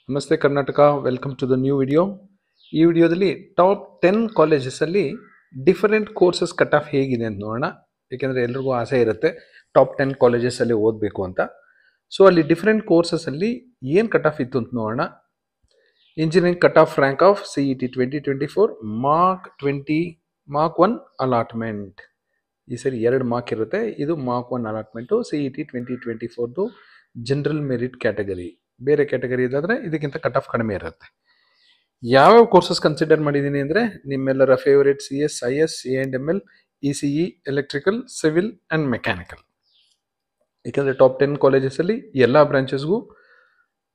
ನಮಸ್ತೆ Karnataka, welcome to the new video. ಈ ವಿಡಿಯೋದಲ್ಲಿ ಟಾಪ್ 10 ಕಾಲೇಜಸಲ್ಲಿ ಡಿಫರೆಂಟ್ ಕೋರ್ಸಸ್ ಕಟ್ ಆಫ್ ಹೇಗಿದೆ ಅಂತ ನೋಡೋಣ. ಏಕೆಂದರೆ ಎಲ್ರಿಗೂ ಆಸೆ ಇರುತ್ತೆ ಟಾಪ್ 10 ಕಾಲೇಜಸಲ್ಲಿ ಓದಬೇಕು ಅಂತ. ಸೊ ಅಲ್ಲಿ ಡಿಫರೆಂಟ್ ಕೋರ್ಸಸಲ್ಲಿ ಏನು ಕಟ್ ಆಫ್ ಇತ್ತು ಅಂತ ನೋಡೋಣ. Engineering cut off rank of CET 2024 mark 1 allotment. ಈ ಸರಿ 2 ಮಾರ್ಕ್ ಇರುತ್ತೆ. ಇದು mark 1 allotment CET 2024 general merit category. ಬೇರೆ ಕ್ಯಾಟಗರಿ ಇದಾದರೆ ಇದಕ್ಕಿಂತ ಕಟ್ ಆಫ್ ಕಡಿಮೆ ಇರುತ್ತೆ. ಯಾವ್ಯಾವ ಕೋರ್ಸಸ್ ಕನ್ಸಿಡರ್ ಮಾಡಿದ್ದೀನಿ ಅಂದರೆ ನಿಮ್ಮೆಲ್ಲರ favourite CS, IS, A&ML, ECE, electrical, civil and mechanical. ಏಕೆಂದರೆ ಟಾಪ್ 10 ಕಾಲೇಜಸಲ್ಲಿ ಎಲ್ಲ ಬ್ರಾಂಚಸ್ಗೂ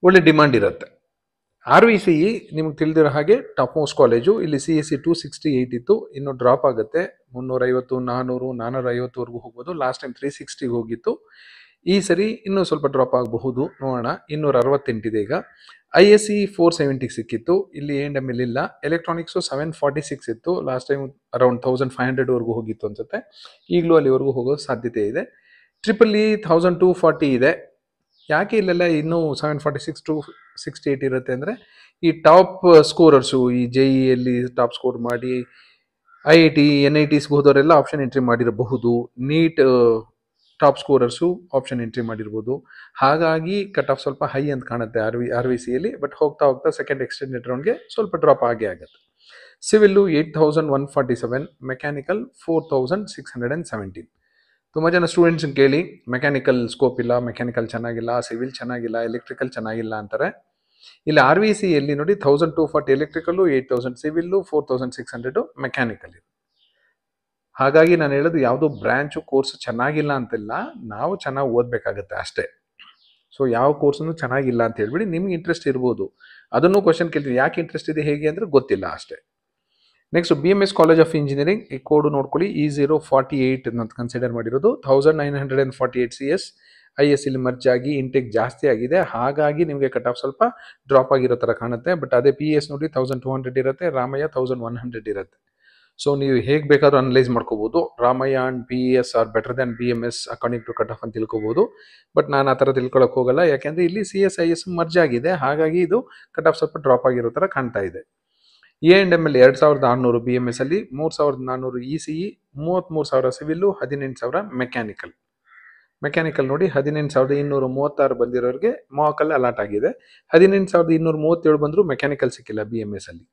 ಒಳ್ಳೆ ಡಿಮಾಂಡ್ ಇರುತ್ತೆ. RVCE ನಿಮಗೆ ತಿಳಿದಿರೋ ಹಾಗೆ ಟಾಪ್ ಮೋಸ್ಟ್ ಕಾಲೇಜು. ಇಲ್ಲಿ CSE 268 ಇತ್ತು, ಇನ್ನು ಡ್ರಾಪ್ ಆಗುತ್ತೆ. 350, 400, 450ವರೆಗೂ ಹೋಗ್ಬೋದು. ಲಾಸ್ಟ್ ಟೈಮ್ 360 ಹೋಗಿತ್ತು. ಈ ಸರಿ ಇನ್ನೂ ಸ್ವಲ್ಪ ಡ್ರಾಪ್ ಆಗಬಹುದು, ನೋಡೋಣ. 268 ಇದೆ ಈಗ. ISE 470 ಸಿಕ್ಕಿತ್ತು. ಇಲ್ಲಿ A&ML ಇಲ್ಲ. ಎಲೆಕ್ಟ್ರಾನಿಕ್ಸು 746 ಇತ್ತು. ಲಾಸ್ಟ್ ಟೈಮ್ ಅರೌಂಡ್ 1500ವರೆಗೂ ಹೋಗಿತ್ತು ಅನ್ಸುತ್ತೆ. ಈಗಲೂ ಅಲ್ಲಿವರೆಗೂ ಹೋಗೋ ಸಾಧ್ಯತೆ ಇದೆ. EEE 1240 ಇದೆ. ಯಾಕೆ ಇಲ್ಲೆಲ್ಲ ಇನ್ನೂ 746 to 68 ಇರುತ್ತೆ ಅಂದರೆ ಈ ಟಾಪ್ ಸ್ಕೋರರ್ಸು, ಈ JEಯಲ್ಲಿ ಟಾಪ್ ಸ್ಕೋರ್ ಮಾಡಿ IIT, NITಸ್ಗೆ ಹೋದವರೆಲ್ಲ ಆಪ್ಷನ್ ಎಂಟ್ರಿ ಮಾಡಿರಬಹುದು. Neat top scorers option entry ಮಾಡಿರ್ಬೋದು. ಹಾಗಾಗಿ ಕಟ್ ಆಫ್ ಸ್ವಲ್ಪ ಹೈ ಅಂತ ಕಾಣುತ್ತೆ RVCಯಲ್ಲಿ. ಬಟ್ ಹೋಗ್ತಾ ಹೋಗ್ತಾ ಸೆಕೆಂಡ್ ಎಕ್ಸ್ಟೆಂಡೆಡ್ ರೌಂಡ್ಗೆ ಸ್ವಲ್ಪ ಡ್ರಾಪ್ ಆಗೇ ಆಗುತ್ತೆ. Civil 8147, mechanical 4617. ತುಂಬ ಜನ ಸ್ಟೂಡೆಂಟ್ಸ್ ಕೇಳಿ ಮೆಕ್ಯಾನಿಕಲ್ ಸ್ಕೋಪ್ ಇಲ್ಲ, ಮೆಕ್ಯಾನಿಕಲ್ ಚೆನ್ನಾಗಿಲ್ಲ, ಸಿವಿಲ್ ಚೆನ್ನಾಗಿಲ್ಲ, ಎಲೆಕ್ಟ್ರಿಕಲ್ ಚೆನ್ನಾಗಿಲ್ಲ ಅಂತಾರೆ. ಇಲ್ಲಿ RVCಯಲ್ಲಿ ನೋಡಿ 1240 ಎಲೆಕ್ಟ್ರಿಕಲ್ಲು, 8000 ಸಿವಿಲ್ಲು, 4600 ಮೆಕ್ಯಾನಿಕಲ್ ಇದೆ. ಹಾಗಾಗಿ ನಾನು ಹೇಳೋದು ಯಾವುದೋ ಬ್ರ್ಯಾಂಚು ಕೋರ್ಸ್ ಚೆನ್ನಾಗಿಲ್ಲ ಅಂತಿಲ್ಲ, ನಾವು ಚೆನ್ನಾಗಿ ಓದಬೇಕಾಗತ್ತೆ ಅಷ್ಟೇ. ಸೊ ಯಾವ ಕೋರ್ಸನ್ನು ಚೆನ್ನಾಗಿಲ್ಲ ಅಂತ ಹೇಳ್ಬಿಡಿ, ನಿಮ್ಗೆ ಇಂಟ್ರೆಸ್ಟ್ ಇರ್ಬೋದು. ಅದನ್ನು ಕ್ವಶನ್ ಕೇಳ್ತೀನಿ, ಯಾಕೆ ಇಂಟ್ರೆಸ್ಟ್ ಇದೆ ಹೇಗೆ ಅಂದರೆ ಗೊತ್ತಿಲ್ಲ ಅಷ್ಟೇ. Next BMS college of engineering, ಈ ಕೋಡು ನೋಡ್ಕೊಳ್ಳಿ. E048 ಅಂತ ಕನ್ಸಿಡರ್ ಮಾಡಿರೋದು. 1948 CS. IS ಇಲ್ಲಿ ಮರ್ಜ್ ಆಗಿ ಇಂಟೆಕ್ ಜಾಸ್ತಿ ಆಗಿದೆ, ಹಾಗಾಗಿ ನಿಮಗೆ ಕಟ್ ಆಫ್ ಸ್ವಲ್ಪ ಡ್ರಾಪ್ ಆಗಿರೋ ಥರ ಕಾಣುತ್ತೆ. ಬಟ್ ಅದೇ PS ನೋಡಿ 1200 ಇರುತ್ತೆ, ರಾಮಯ್ಯ 1100 ಇರುತ್ತೆ. ಸೊ ನೀವು ಹೇಗೆ ಬೇಕಾದ್ರೂ ಅನಲೈಸ್ ಮಾಡ್ಕೋಬೋದು. Ramaiah and PES are better than BMS according to cut off ಅಂತ ತಿಳ್ಕೊಬೋದು. ಬಟ್ ನಾನು ಆ ಥರ ತಿಳ್ಕೊಳಕ್ಕೆ ಹೋಗಲ್ಲ, ಯಾಕೆಂದರೆ ಇಲ್ಲಿ CS IS ಮರ್ಜ್ ಆಗಿದೆ, ಹಾಗಾಗಿ ಇದು ಕಟ್ ಆಫ್ ಸ್ವಲ್ಪ ಡ್ರಾಪ್ ಆಗಿರೋ ಥರ ಕಾಣ್ತಾ ಇದೆ. A&ML 2600 BMS ಅಲ್ಲಿ, 3400 ECE, 33,000 ಸಿವಿಲ್ಲು, 18,000 ಮೆಕ್ಯಾನಿಕಲ್. ಮೆಕ್ಯಾನಿಕಲ್ ನೋಡಿ 18,236 ಬಂದಿರೋರಿಗೆ ಮಾರ್ಕಲ್ಲಿ ಅಲಾಟ್ ಆಗಿದೆ. 18,237 ಬಂದರೂ ಮೆಕ್ಯಾನಿಕಲ್ ಸಿಕ್ಕಿಲ್ಲ BMS ಅಲ್ಲಿ.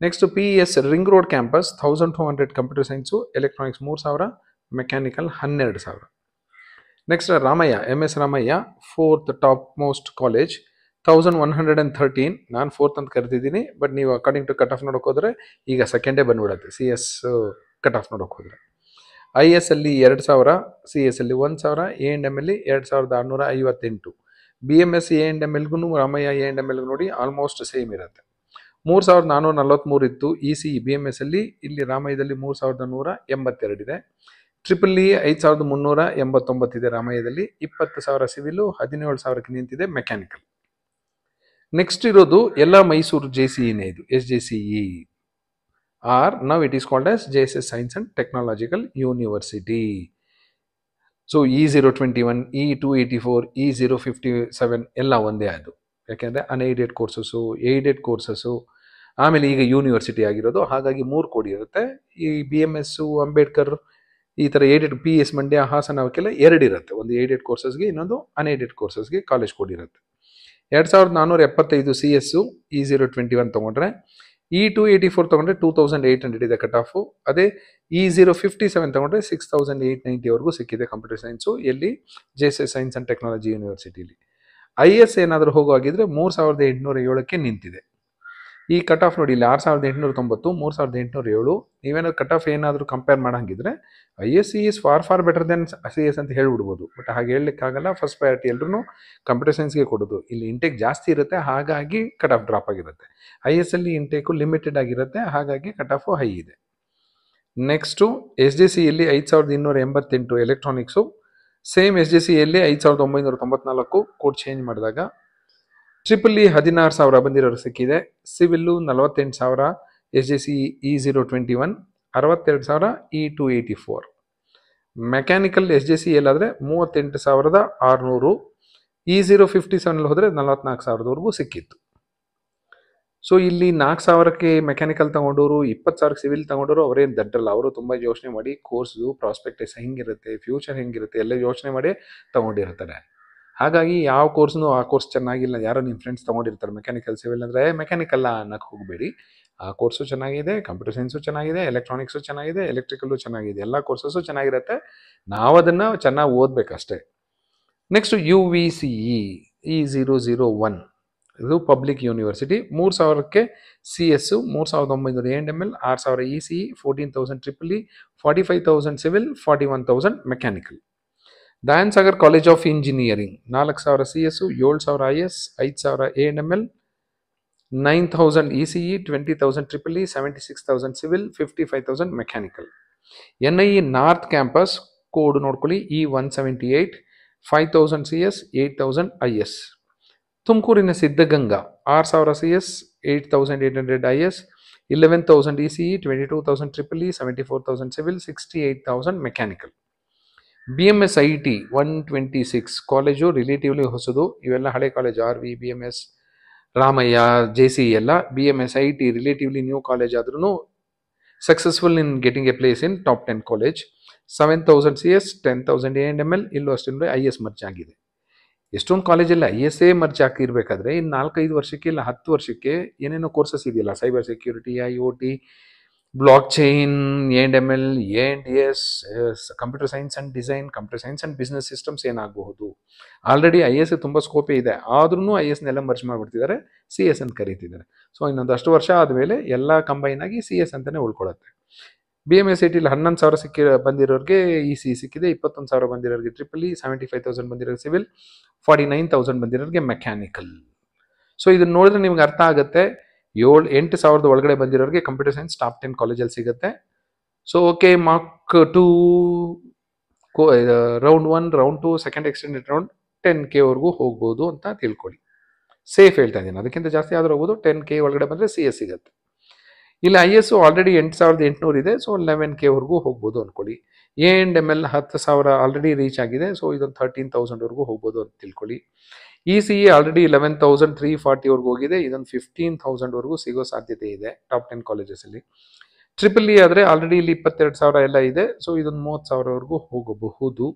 Next PES ring road campus 1200 computer science, electronics 3000, mechanical 12,000. Next Ramaiah, MS Ramaiah 4th top most college, 1113. ನಾನು 4th ಅಂತ ಕರೆದಿದ್ದೀನಿ, ಬಟ್ ನೀವು ಅಕಾರ್ಡಿಂಗ್ ಟು ಕಟ್ ಆಫ್ ನೋಡೋಕೆ ಹೋದರೆ ಈಗ ಸೆಕೆಂಡೇ ಬಂದ್ಬಿಡುತ್ತೆ CS ಕಟ್ ಆಫ್ ನೋಡೋಕೆ ಹೋದರೆ. IS ಅಲ್ಲಿ 2000, CS ಅಲ್ಲಿ 1000, A&ML 2658. BMS A&MLಗೂ ರಾಮಯ್ಯ A&MLಗೂ ನೋಡಿ ಆಲ್ಮೋಸ್ಟ್ ಸೇಮ್ ಇರುತ್ತೆ. 3443 ಇತ್ತು ECE BMS ಅಲ್ಲಿ, ಇಲ್ಲಿ ರಾಮಯ್ಯದಲ್ಲಿ 3182 ಇದೆ. EEE 5389 ಇದೆ ರಾಮಯ್ಯದಲ್ಲಿ, 20,000 ಸಿವಿಲು, 17,000ಕ್ಕೆ ನಿಂತಿದೆ ಮೆಕ್ಯಾನಿಕಲ್. ನೆಕ್ಸ್ಟ್ ಇರೋದು ಎಲ್ಲ ಮೈಸೂರು JCEನೇ, ಇದು SJCE are now it is called as JSS science and technological university. So E021, E284, E057 ಎಲ್ಲ ಒಂದೇ ಅದು. ಯಾಕೆಂದರೆ ಅನ್ಏಡೆಡ್ ಕೋರ್ಸಸ್ಸು, ಏಡೆಡ್ ಕೋರ್ಸಸ್ಸು, ಆಮೇಲೆ ಈಗ ಯೂನಿವರ್ಸಿಟಿ ಆಗಿರೋದು, ಹಾಗಾಗಿ 3 ಕೋಡ್ ಇರುತ್ತೆ. ಈ BMSಸು, ಅಂಬೇಡ್ಕರ್, ಈ ಥರ ಏಡೆಡ್ PS ಮಂಡ್ಯ, ಹಾಸನ ಅವಕ್ಕೆಲ್ಲ 2 ಇರುತ್ತೆ. ಒಂದು ಏಡೆಡ್ ಕೋರ್ಸಸ್ಗೆ, ಇನ್ನೊಂದು ಅನ್ಏಡೆಡ್ ಕೋರ್ಸಸ್ಗೆ ಕಾಲೇಜ್ ಕೋಡ್ ಇರುತ್ತೆ. 2475 CS E021 ತೊಗೊಂಡ್ರೆ, E284 ತೊಗೊಂಡ್ರೆ 2800 ಇದೆ ಕಟ್ ಆಫು. ಅದೇ E057 ತೊಗೊಂಡ್ರೆ 6890ವರೆಗೂ ಸಿಕ್ಕಿದೆ ಕಂಪ್ಯೂಟರ್ ಸೈನ್ಸು, ಎಲ್ಲಿ JSS ಸೈನ್ಸ್ ಆ್ಯಂಡ್ ಟೆಕ್ನಾಲಜಿ ಯೂನಿವರ್ಸಿಟಿಲಿ. IS ಏನಾದರೂ ಹೋಗೋಗಿದ್ರೆ 3807ಕ್ಕೆ ನಿಂತಿದೆ. ಈ ಕಟ್ ಆಫ್ ನೋಡಿ, ಇಲ್ಲಿ 6890, 3807. ನೀವೇನಾದ್ರು ಕಟ್ ಆಫ್ ಏನಾದರೂ ಕಂಪೇರ್ ಮಾಡೋಂಗಿದ್ರೆ IS is for better than CS ಅಂತ ಹೇಳ್ಬಿಡ್ಬೋದು. ಬಟ್ ಹಾಗೆ ಹೇಳಲಿಕ್ಕಾಗಲ್ಲ. ಫಸ್ಟ್ ಪ್ರಯಾರಿಟಿ ಎಲ್ಲರೂ ಕಂಪ್ಯೂಟರ್ ಸೈನ್ಸ್ಗೆ ಕೊಡೋದು. ಇಲ್ಲಿ ಇಂಟೇಕ್ ಜಾಸ್ತಿ ಇರುತ್ತೆ, ಹಾಗಾಗಿ ಕಟ್ ಆಫ್ ಡ್ರಾಪ್ ಆಗಿರುತ್ತೆ. IS ಅಲ್ಲಿ ಇಂಟೇಕು ಲಿಮಿಟೆಡ್ ಆಗಿರುತ್ತೆ, ಹಾಗಾಗಿ ಕಟ್ ಆಫು ಹೈ ಇದೆ. ನೆಕ್ಸ್ಟು SJCಯಲ್ಲಿ 5288 ಎಲೆಕ್ಟ್ರಾನಿಕ್ಸು, ಸೇಮ್ SJCಯಲ್ಲಿ 5994 ಕೋಡ್ ಚೇಂಜ್ ಮಾಡಿದಾಗ. EEE 16,000 ಬಂದಿರೋರು ಸಿಕ್ಕಿದೆ. Civil 48,000 SJCE E021, 62,000 E284. Mechanical SJCL ಆದರೆ 38,600, E057 ಹೋದರೆ 44,000ವರೆಗೂ ಸಿಕ್ಕಿತ್ತು. ಸೊ ಇಲ್ಲಿ 4,000ಕ್ಕೆ ಮೆಕ್ಯಾನಿಕಲ್ ತಗೊಂಡವರು 20,000ಕ್ಕೆ ಸಿವಿಲ್ ತಗೊಂಡವರು ಅವರೇನು ದಡ್ಡಲ್ಲ. ಅವರು ತುಂಬ ಯೋಚನೆ ಮಾಡಿ ಕೋರ್ಸು ಪ್ರಾಸ್ಪೆಕ್ಟಸ್ ಹೆಂಗಿರುತ್ತೆ, ಫ್ಯೂಚರ್ ಹೆಂಗಿರುತ್ತೆ ಎಲ್ಲ ಯೋಚನೆ ಮಾಡಿ ತಗೊಂಡಿರ್ತಾರೆ. ಹಾಗಾಗಿ ಯಾವ ಕೋರ್ಸ್ನು ಆ ಕೋರ್ಸ್ ಚೆನ್ನಾಗಿಲ್ಲ, ಯಾರೋ ನಿಮ್ಮ ಫ್ರೆಂಡ್ಸ್ ತೊಗೊಂಡಿರ್ತಾರೆ ಮೆಕ್ಯಾನಿಕಲ್ ಸಿವಿಲ್ ಅಂದರೆ ಮೆಕ್ಯಾನಿಕಲ್ಲ ಅನ್ನಕ್ಕೆ ಹೋಗಬೇಡಿ. ಆ ಕೋರ್ಸು ಚೆನ್ನಾಗಿದೆ, ಕಂಪ್ಯೂಟರ್ ಸೈನ್ಸು ಚೆನ್ನಾಗಿದೆ, ಎಲೆಕ್ಟ್ರಾನಿಕ್ಸು ಚೆನ್ನಾಗಿದೆ, ಎಲೆಕ್ಟ್ರಿಕಲ್ಲು ಚೆನ್ನಾಗಿದೆ, ಎಲ್ಲ ಕೋರ್ಸಸ್ಸು ಚೆನ್ನಾಗಿರುತ್ತೆ. ನಾವು ಅದನ್ನು ಚೆನ್ನಾಗಿ ಓದಬೇಕಷ್ಟೇ. ನೆಕ್ಸ್ಟು UVCE E001 ಇದು ಪಬ್ಲಿಕ್ ಯೂನಿವರ್ಸಿಟಿ. 3,000ಕ್ಕೆ CS, 3,900 A&ML, 6,000 ECE, 14,000 EEE, 45,000 civil, 41,000 mechanical. Dayan Sagar college of engineering 4,000 CS, 7,000 IS, 5,000 A&ML, 9,000 ECE, 20,000 EEE, 76,000 civil, 55,000 mechanical. NIE north campus code ನೋಡ್ಕೊಳ್ಳಿ E178, 5,000 CS, 8,000 IS. ತುಮಕೂರಿನ Siddaganga 6,000 CS, 8,800 IS, 11,000 ECE, 22,000 EEE, 74,000 civil, 68,000 mechanical. BMS IT 126 college relatively ಹೊಸದು. ಇವೆಲ್ಲ ಹಳೆ college, RV, BMS, Ramaiah, JC ಎಲ್ಲ. BMS IT relatively new college ಆದ್ರೂ successful in getting a place in top 10 college. 7,000 CS, 10,000 A&ML. ಇಲ್ಲೂ ಅಷ್ಟೇ IS merge ಆಗಿದೆ. ಎಷ್ಟೊಂದು ಕಾಲೇಜಲ್ಲಿ ISA ಮರ್ಜ್ ಹಾಕಿರ್ಬೇಕಾದ್ರೆ ಇನ್ನು 4-5 ವರ್ಷಕ್ಕೆ ಇಲ್ಲ 10 ವರ್ಷಕ್ಕೆ ಏನೇನೋ ಕೋರ್ಸಸ್ ಇದೆಯಲ್ಲ, cyber security, IoT, blockchain, A&ML, A&S, computer science and design, computer science and business systems ಏನಾಗಬಹುದು. ಆಲ್ರೆಡಿ IS ತುಂಬ ಸ್ಕೋಪೇ ಇದೆ, ಆದ್ರೂ ISನೆಲ್ಲ ಮರ್ಜ್ ಮಾಡಿಬಿಡ್ತಿದ್ದಾರೆ, CS ಅಂತ ಕರೀತಿದ್ದಾರೆ. ಸೊ ಇನ್ನೊಂದಷ್ಟು ವರ್ಷ ಆದಮೇಲೆ ಎಲ್ಲ ಕಂಬೈನ್ ಆಗಿ CS ಅಂತಲೇ ಉಳ್ಕೊಳ್ಳುತ್ತೆ. BMS IT 11,000 ಬಂದಿರೋರಿಗೆ ECE ಸಿಕ್ಕಿದೆ, 21,000 ಬಂದಿರೋರಿಗೆ EEE, 75,000 ಬಂದಿರೋರಿಗೆ ಸಿವಿಲ್, 49,000 ಬಂದಿರೋರಿಗೆ ಮೆಕ್ಯಾನಿಕಲ್. ಸೊ ಇದನ್ನ ನೋಡಿದ್ರೆ ನಿಮ್ಗೆ ಅರ್ಥ ಆಗುತ್ತೆ. 8,000 ಒಳಗಡೆ ಬಂದಿರೋರಿಗೆ ಕಂಪ್ಯೂಟರ್ ಸೈನ್ಸ್ ಟಾಪ್ 10 ಕಾಲೇಜಲ್ಲಿ ಸಿಗುತ್ತೆ. So okay, mark 2 round 1, round 2, second extended round 10K ವರೆಗೂ ಹೋಗ್ಬೋದು ಅಂತ ತಿಳ್ಕೊಳ್ಳಿ. ಸೇಫ್ ಹೇಳ್ತಾ ಇದ್ದೀನಿ, ಅದಕ್ಕಿಂತ ಜಾಸ್ತಿ ಆದರೂ ಹೋಗ್ಬೋದು. 10K ಒಳಗಡೆ ಬಂದರೆ CS ಸಿಗುತ್ತೆ. ಇಲ್ಲಿ IS ಆಲ್ರೆಡಿ 8,800 ಇದೆ, ಸೊ 11K ವರೆಗೂ ಹೋಗ್ಬೋದು ಅಂದ್ಕೊಳ್ಳಿ. A&ML 10,000 ಆಲ್ರೆಡಿ ರೀಚ್ ಆಗಿದೆ, ಸೊ ಇದೊಂದು 13,000 ವರೆಗೂ ಹೋಗ್ಬೋದು ಅಂತ ತಿಳ್ಕೊಳ್ಳಿ. ECE ಆಲ್ರೆಡಿ 11,340 ವರೆಗೂ ಹೋಗಿದೆ, ಇದೊಂದು 15,000 ವರೆಗೂ ಸಿಗೋ ಸಾಧ್ಯತೆ ಇದೆ ಟಾಪ್ 10 ಕಾಲೇಜಸಲ್ಲಿ. EEE ಆದರೆ ಆಲ್ರೆಡಿ ಇಲ್ಲಿ 22,000 ಎಲ್ಲ ಇದೆ, ಸೊ ಇದೊಂದು 30,000 ವರೆಗೂ ಹೋಗಬಹುದು.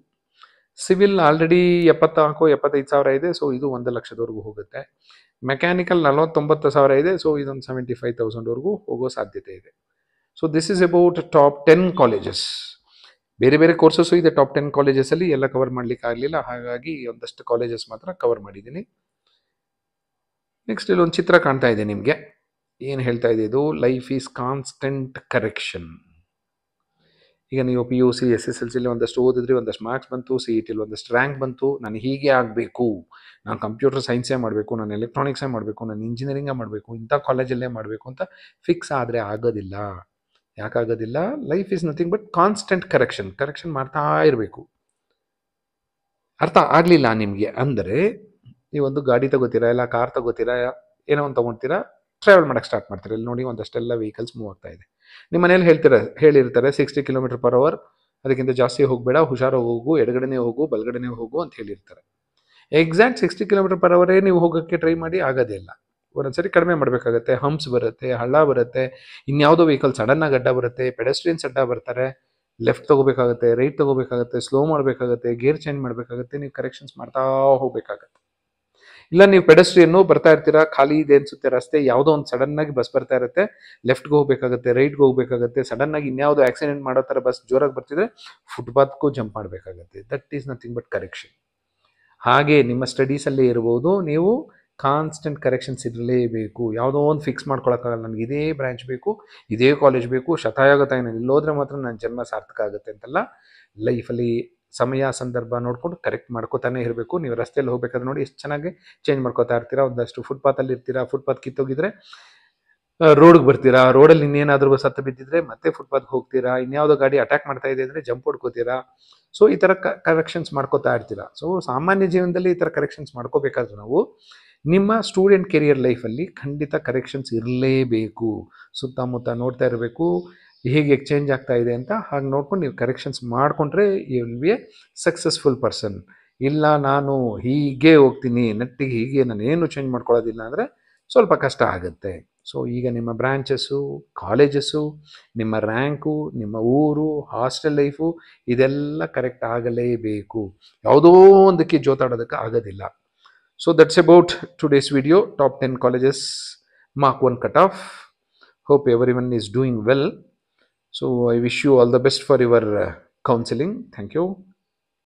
ಸಿವಿಲ್ ಆಲ್ರೆಡಿ 75,000 ಇದೆ, ಸೊ ಇದು 1,00,000 ಹೋಗುತ್ತೆ. ಮೆಕ್ಯಾನಿಕಲ್ 49,000 ಇದೆ, ಸೊ ಇದೊಂದು 75,000 ವರೆಗೂ ಹೋಗೋ ಸಾಧ್ಯತೆ ಇದೆ. So this is about top 10 colleges. ಬೇರೆ ಬೇರೆ ಕೋರ್ಸಸ್ಸು ಇದೆ ಟಾಪ್ 10 ಕಾಲೇಜಸಲ್ಲಿ, ಎಲ್ಲ ಕವರ್ ಮಾಡ್ಲಿಕ್ಕೆ ಆಗಲಿಲ್ಲ, ಹಾಗಾಗಿ ಒಂದಷ್ಟು ಕಾಲೇಜಸ್ ಮಾತ್ರ ಕವರ್ ಮಾಡಿದ್ದೀನಿ. ನೆಕ್ಸ್ಟ್ ಇಲ್ಲೊಂದು ಚಿತ್ರ ಕಾಣ್ತಾ ಇದೆ ನಿಮಗೆ. ಏನು ಹೇಳ್ತಾ ಇದೆ ಇದು? Life is constant correction. ಈಗ ನೀವು PUC, SSLCಲಿ ಒಂದಷ್ಟು ಓದಿದ್ರಿ, ಒಂದಷ್ಟು ಮಾರ್ಕ್ಸ್ ಬಂತು, CETಲಿ ಒಂದಷ್ಟು ರ್ಯಾಂಕ್ ಬಂತು, ನಾನು ಹೀಗೆ ಆಗಬೇಕು, ನಾನು ಕಂಪ್ಯೂಟರ್ ಸೈನ್ಸೇ ಮಾಡಬೇಕು, ನಾನು ಎಲೆಕ್ಟ್ರಾನಿಕ್ಸೇ ಮಾಡಬೇಕು, ನಾನು ಇಂಜಿನಿಯರಿಂಗೇ ಮಾಡಬೇಕು, ಇಂಥ ಕಾಲೇಜಲ್ಲೇ ಮಾಡಬೇಕು ಅಂತ ಫಿಕ್ಸ್ ಆದರೆ ಆಗೋದಿಲ್ಲ. ಯಾಕಾಗೋದಿಲ್ಲ? Life is nothing but constant correction ಮಾಡ್ತಾ ಇರಬೇಕು. ಅರ್ಥ ಆಗಲಿಲ್ಲ ನಿಮಗೆ ಅಂದರೆ, ನೀವೊಂದು ಗಾಡಿ ತಗೋತೀರಾ, ಇಲ್ಲ ಕಾರ್ ತಗೋತೀರಾ, ಏನೋ ಒಂದು ತೊಗೊಳ್ತೀರಾ, ಟ್ರಾವೆಲ್ ಮಾಡೋಕ್ಕೆ ಸ್ಟಾರ್ಟ್ ಮಾಡ್ತಾರೆ. ಇಲ್ಲಿ ನೋಡಿ ಒಂದಷ್ಟೆಲ್ಲ ವೆಹಿಕಲ್ಸ್ ಮೂವ್ ಆಗ್ತಾ ಇದೆ. ನಿಮ್ಮ ಮನೇಲಿ ಹೇಳಿರ್ತಾರೆ 60 km/h, ಅದಕ್ಕಿಂತ ಜಾಸ್ತಿ ಹೋಗಬೇಡ, ಹುಷಾರಾಗಿ ಹೋಗು, ಎಡಗಡೆನೇ ಹೋಗು, ಬಲಗಡೆನೇ ಹೋಗು ಅಂತ ಹೇಳಿರ್ತಾರೆ. ಎಕ್ಸಾಕ್ಟ್ 60 km/h ನೀವು ಹೋಗೋಕ್ಕೆ ಟ್ರೈ ಮಾಡಿ, ಆಗೋದೇ ಇಲ್ಲ. ಒಂದೊಂದ್ಸರಿ ಕಡಿಮೆ ಮಾಡಬೇಕಾಗತ್ತೆ, ಹಂಪ್ಸ್ ಬರುತ್ತೆ, ಹಳ್ಳ ಬರುತ್ತೆ, ಇನ್ಯಾವುದೋ ವೆಹಿಕಲ್ ಸಡನ್ನಾಗಿ ಅಡ್ಡ ಬರುತ್ತೆ, ಪೆಡೆಸ್ಟ್ರಿಯನ್ಸ್ ಅಡ್ಡ ಬರ್ತಾರೆ, ಲೆಫ್ಟ್ ತೊಗೋಬೇಕಾಗತ್ತೆ, ರೈಟ್ ತೊಗೋಬೇಕಾಗತ್ತೆ, ಸ್ಲೋ ಮಾಡಬೇಕಾಗತ್ತೆ, ಗೇರ್ ಚೇಂಜ್ ಮಾಡಬೇಕಾಗತ್ತೆ, ನೀವು ಕರೆಕ್ಷನ್ಸ್ ಮಾಡ್ತಾ ಹೋಗಬೇಕಾಗತ್ತೆ. ಇಲ್ಲ ನೀವು ಪೆಡೆಸ್ಟ್ರಿಯನ್ನು ಬರ್ತಾ ಇರ್ತೀರಾ, ಖಾಲಿ ಇದೆ ಅನ್ಸುತ್ತೆ ರಸ್ತೆ, ಯಾವುದೋ ಒಂದು ಸಡನ್ನಾಗಿ ಬಸ್ ಬರ್ತಾ ಇರುತ್ತೆ, ಲೆಫ್ಟ್ಗೆ ಹೋಗಬೇಕಾಗತ್ತೆ, ರೈಟ್ಗೆ ಹೋಗಬೇಕಾಗತ್ತೆ, ಸಡನ್ನಾಗಿ ಇನ್ಯಾವುದೋ ಆಕ್ಸಿಡೆಂಟ್ ಮಾಡೋ ಥರ ಬಸ್ ಜೋರಾಗಿ ಬರ್ತಿದ್ರೆ ಫುಟ್ಪಾತ್ಗೂ ಜಂಪ್ ಮಾಡಬೇಕಾಗತ್ತೆ. That is nothing but correction. ಹಾಗೆ ನಿಮ್ಮ ಸ್ಟಡೀಸಲ್ಲೇ ಇರ್ಬೋದು, ನೀವು ಕಾನ್ಸ್ಟೆಂಟ್ ಕರೆಕ್ಷನ್ಸ್ ಇರಲೇಬೇಕು. ಯಾವುದೋ ಒಂದು ಫಿಕ್ಸ್ ಮಾಡ್ಕೊಳಕ್ಕಾಗಲ್ಲ, ನನಗೆ ಇದೇ ಬ್ರಾಂಚ್ ಬೇಕು, ಇದೇ ಕಾಲೇಜ್ ಬೇಕು, ಶತಾಯಗತಾಯ ನಾನು ಇಲ್ಲೋದ್ರೆ ಮಾತ್ರ ನನ್ನ ಜನ್ಮ ಸಾರ್ಥಕ ಆಗುತ್ತೆ ಅಂತೆಲ್ಲ ಲೈಫಲ್ಲಿ ಸಮಯ ಸಂದರ್ಭ ನೋಡ್ಕೊಂಡು ಕರೆಕ್ಟ್ ಮಾಡ್ಕೋತಾನೆ ಇರಬೇಕು. ನೀವು ರಸ್ತೆಯಲ್ಲಿ ಹೋಗ್ಬೇಕಾದ್ರೆ ನೋಡಿ ಎಷ್ಟು ಚೆನ್ನಾಗಿ ಚೇಂಜ್ ಮಾಡ್ಕೋತಾ ಇರ್ತೀರಾ. ಒಂದಷ್ಟು ಫುಟ್ಪಾತಲ್ಲಿ ಇರ್ತೀರಾ, ಫುಟ್ಪಾತ್ ಕಿತ್ತೋಗಿದ್ರೆ ರೋಡ್ಗೆ ಬರ್ತೀರಾ, ರೋಡಲ್ಲಿ ಇನ್ನೇನಾದರೂ ಸತ್ತು ಬಿದ್ದಿದ್ರೆ ಮತ್ತೆ ಫುಟ್ಪಾತ್ಗೆ ಹೋಗ್ತೀರಾ, ಇನ್ಯಾವುದೋ ಗಾಡಿ ಅಟ್ಯಾಕ್ ಮಾಡ್ತಾ ಇದೆ ಅಂದರೆ ಜಂಪ್ ಹೊಡ್ಕೋತೀರಾ. ಸೊ ಈ ಥರ ಕರೆಕ್ಷನ್ಸ್ ಮಾಡ್ಕೋತಾ ಇರ್ತೀರಾ. ಸೊ ಸಾಮಾನ್ಯ ಜೀವನದಲ್ಲಿ ಈ ಥರ ಕರೆಕ್ಷನ್ಸ್ ಮಾಡ್ಕೋಬೇಕಾದ್ರೆ ನಾವು ನಿಮ್ಮ ಸ್ಟೂಡೆಂಟ್ ಕೆರಿಯರ್ ಲೈಫಲ್ಲಿ ಖಂಡಿತ ಕರೆಕ್ಷನ್ಸ್ ಇರಲೇಬೇಕು. ಸುತ್ತಮುತ್ತ ನೋಡ್ತಾ ಇರಬೇಕು ಹೇಗೆ ಎಕ್ಸ್ಚೇಂಜ್ ಆಗ್ತಾ ಇದೆ ಅಂತ. ಹಾಗೆ ನೋಡ್ಕೊಂಡು ನೀವು ಕರೆಕ್ಷನ್ಸ್ ಮಾಡಿಕೊಂಡ್ರೆ you will be a successful person. ಇಲ್ಲ ನಾನು ಹೀಗೆ ಹೋಗ್ತೀನಿ, ನೆಟ್ಟಿಗೆ ಹೀಗೆ ನಾನು ಏನು ಚೇಂಜ್ ಮಾಡ್ಕೊಳ್ಳೋದಿಲ್ಲ ಅಂದರೆ ಸ್ವಲ್ಪ ಕಷ್ಟ ಆಗುತ್ತೆ. ಸೊ ಈಗ ನಿಮ್ಮ ಬ್ರ್ಯಾಂಚಸ್ಸು, ಕಾಲೇಜಸ್ಸು, ನಿಮ್ಮ ರ್ಯಾಂಕು, ನಿಮ್ಮ ಊರು, ಹಾಸ್ಟೆಲ್ ಲೈಫು ಇದೆಲ್ಲ ಕರೆಕ್ಟ್ ಆಗಲೇಬೇಕು. ಯಾವುದೋ ಒಂದಕ್ಕೆ ಜೋತಾಡೋದಕ್ಕೆ ಆಗೋದಿಲ್ಲ. So that's about today's video. Top 10 colleges, Mark 1 cutoff. Hope everyone is doing well. So I wish you all the best for your counseling. Thank you.